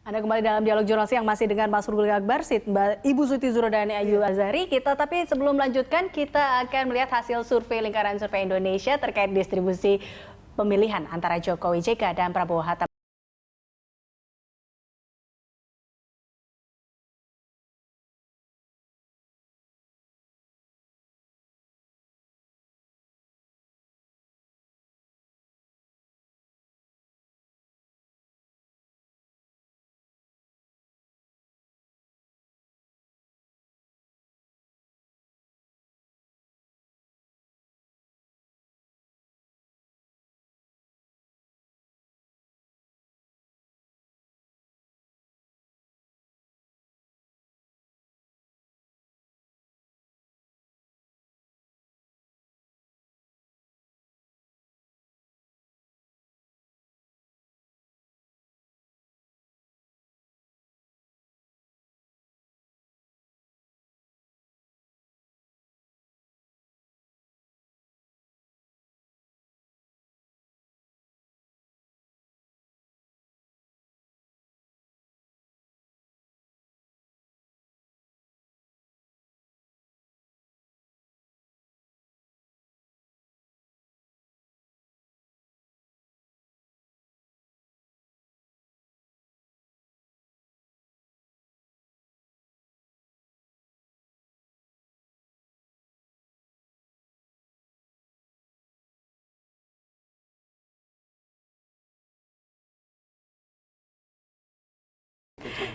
Anda kembali dalam dialog jurnalistik yang masih dengan Mas Ruli Akbar, Ibu Siti Zuro dan Ayu Azhari. Tapi sebelum melanjutkan, kita akan melihat hasil survei Lingkaran Survei Indonesia terkait distribusi pemilihan antara Jokowi JK dan Prabowo Hatta.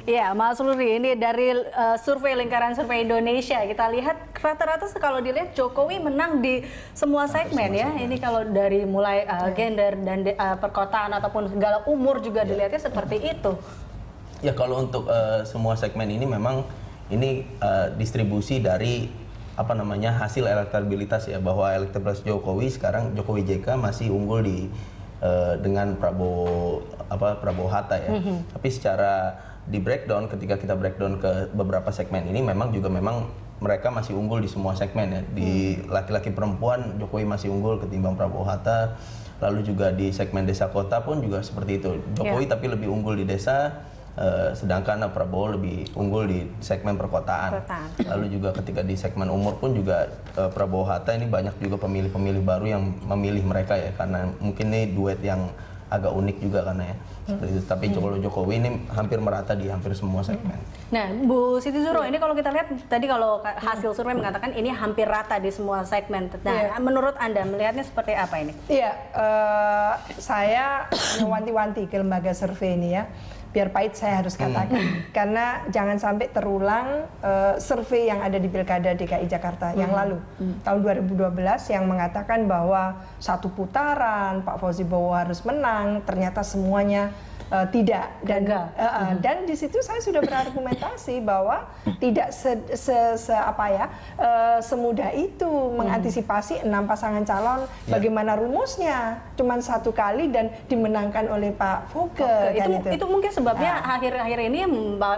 Ya, Mas Ruli, ini dari survei Lingkaran Survei Indonesia, kita lihat rata-rata kalau dilihat Jokowi menang di semua segmen ya. Ini kalau dari mulai gender dan perkotaan ataupun segala umur juga dilihatnya seperti itu. Ya, kalau untuk semua segmen ini memang ini distribusi dari hasil elektabilitas ya, bahwa elektabilitas Jokowi sekarang Jokowi JK masih unggul dengan Prabowo Hatta ya. Tapi secara di breakdown, ketika kita breakdown ke beberapa segmen ini memang mereka masih unggul di semua segmen ya. Di laki-laki perempuan Jokowi masih unggul ketimbang Prabowo Hatta. Lalu juga di segmen desa kota pun juga seperti itu. Jokowi tapi lebih unggul di desa, sedangkan Prabowo lebih unggul di segmen perkotaan. Lalu juga ketika di segmen umur pun juga Prabowo Hatta ini banyak juga pemilih-pemilih baru yang memilih mereka ya, karena mungkin ini duet yang agak unik juga karena ya. Seperti itu. Tapi kalau Jokowi ini hampir merata di hampir semua segmen. Nah, Bu Siti Zuro, ini kalau kita lihat tadi kalau hasil survei mengatakan ini hampir rata di semua segmen. Nah, menurut Anda melihatnya seperti apa ini? Iya, saya mewanti-wanti ke lembaga survei ini ya. Biar pahit saya harus katakan, karena jangan sampai terulang survei yang ada di Pilkada DKI Jakarta yang lalu, tahun 2012 yang mengatakan bahwa satu putaran Pak Fauzi Bowo harus menang, ternyata semuanya tidak. Dan di situ saya sudah berargumentasi bahwa tidak semudah itu mengantisipasi 6 pasangan calon. Bagaimana rumusnya? Cuman satu kali dan dimenangkan oleh Pak Foke. Itu mungkin sebabnya akhir-akhir ini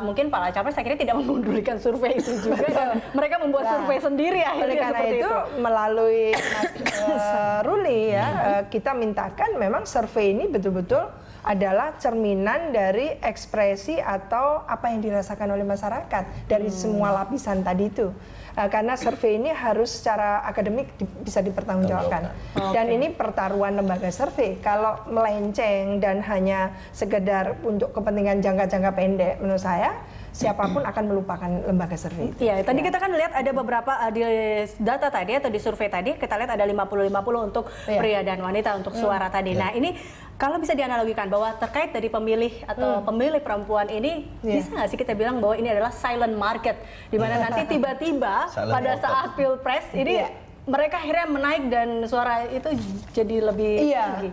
mungkin Pak Capres akhirnya tidak memunculkan survei itu juga. Mereka membuat survei sendiri akhirnya. Oleh karena itu melalui Mas Ruli ya, kita mintakan memang survei ini betul-betul adalah cerminan dari ekspresi atau apa yang dirasakan oleh masyarakat dari semua lapisan tadi itu. Karena survei ini harus secara akademik bisa dipertanggungjawabkan. Dan ini pertaruhan lembaga survei. Kalau melenceng dan hanya sekedar untuk kepentingan jangka-jangka pendek, menurut saya siapapun akan melupakan lembaga survei itu. Iya, tadi kita kan lihat ada beberapa di data tadi atau di survei tadi kita lihat ada 50-50 untuk pria dan wanita untuk suara tadi. Nah, ini kalau bisa dianalogikan bahwa terkait dari pemilih atau pemilih perempuan ini, bisa nggak sih kita bilang bahwa ini adalah silent market, di mana nanti tiba-tiba pada saat pilpres ini mereka akhirnya menaik dan suara itu jadi lebih tinggi.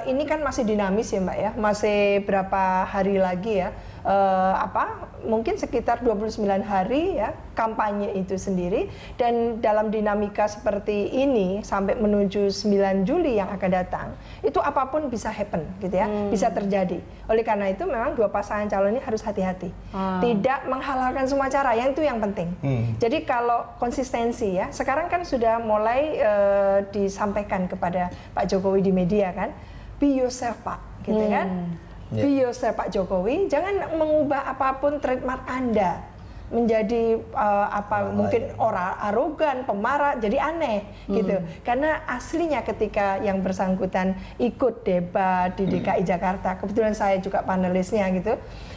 Ini kan masih dinamis ya Mbak ya, masih berapa hari lagi ya. Mungkin sekitar 29 hari ya kampanye itu sendiri, dan dalam dinamika seperti ini sampai menuju 9 Juli yang akan datang itu apapun bisa happen gitu ya, bisa terjadi. Oleh karena itu memang dua pasangan calon ini harus hati-hati, tidak menghalalkan semua cara, yang itu yang penting. Jadi kalau konsistensi ya, sekarang kan sudah mulai disampaikan kepada Pak Jokowi di media kan, be yourself Pak, gitu kan. be yourself Pak Jokowi, jangan mengubah apapun trademark Anda menjadi mungkin orang arogan, pemarah, jadi aneh gitu. Karena aslinya ketika yang bersangkutan ikut debat di DKI Jakarta, kebetulan saya juga panelisnya gitu,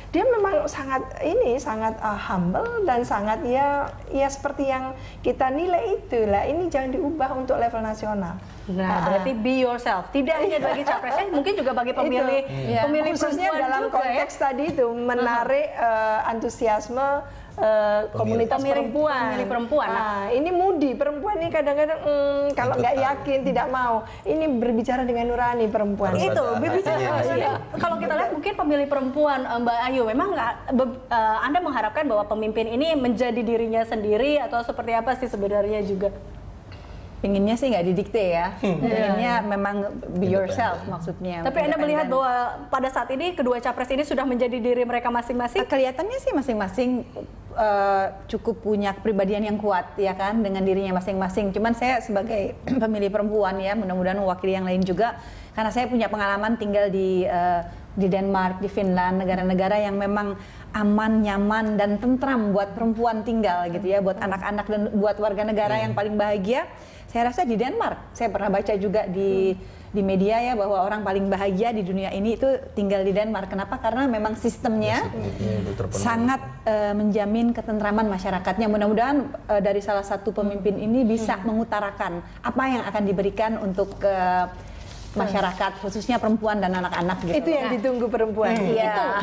dia memang sangat humble dan sangat ya seperti yang kita nilai itulah. Ini jangan diubah untuk level nasional. Nah, berarti be yourself. Tidak hanya bagi capresnya, mungkin juga bagi pemilih pemilih khususnya perempuan dalam juga, konteks tadi itu menarik antusiasme komunitas perempuan. Pemilih perempuan. Nah, ini moody perempuan ini kadang-kadang kalau nggak yakin tidak mau. Ini berbicara dengan nurani perempuan. Harus Itu ada berbicara. hatinya. Kalau kita lihat mungkin pemilih perempuan Mbak Ayu, memang Anda mengharapkan bahwa pemimpin ini menjadi dirinya sendiri atau seperti apa sih sebenarnya juga? Pinginnya sih nggak didikte ya, pinginnya memang be yourself maksudnya. Tapi Anda melihat bahwa pada saat ini kedua capres ini sudah menjadi diri mereka masing-masing? Kelihatannya sih masing-masing cukup punya kepribadian yang kuat ya kan dengan dirinya masing-masing. Cuman saya sebagai pemilih perempuan ya, mudah-mudahan mewakili yang lain juga, karena saya punya pengalaman tinggal di Denmark, di Finland, negara-negara yang memang aman, nyaman dan tentram buat perempuan tinggal gitu ya, buat anak-anak dan buat warga negara yang paling bahagia. Saya rasa di Denmark, saya pernah baca juga di media ya bahwa orang paling bahagia di dunia ini itu tinggal di Denmark. Kenapa? Karena memang sistemnya sangat menjamin ketentraman masyarakatnya. Mudah-mudahan dari salah satu pemimpin ini bisa mengutarakan apa yang akan diberikan untuk masyarakat, khususnya perempuan dan anak-anak gitu. Itu yang ditunggu perempuan. Itu.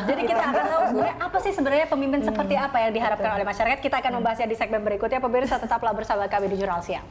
Jadi kita akan tahu sebenarnya apa sih sebenarnya pemimpin seperti apa yang diharapkan oleh masyarakat. Kita akan membahasnya di segmen berikutnya. Pemirsa tetaplah bersama kami di Jurnal Siang.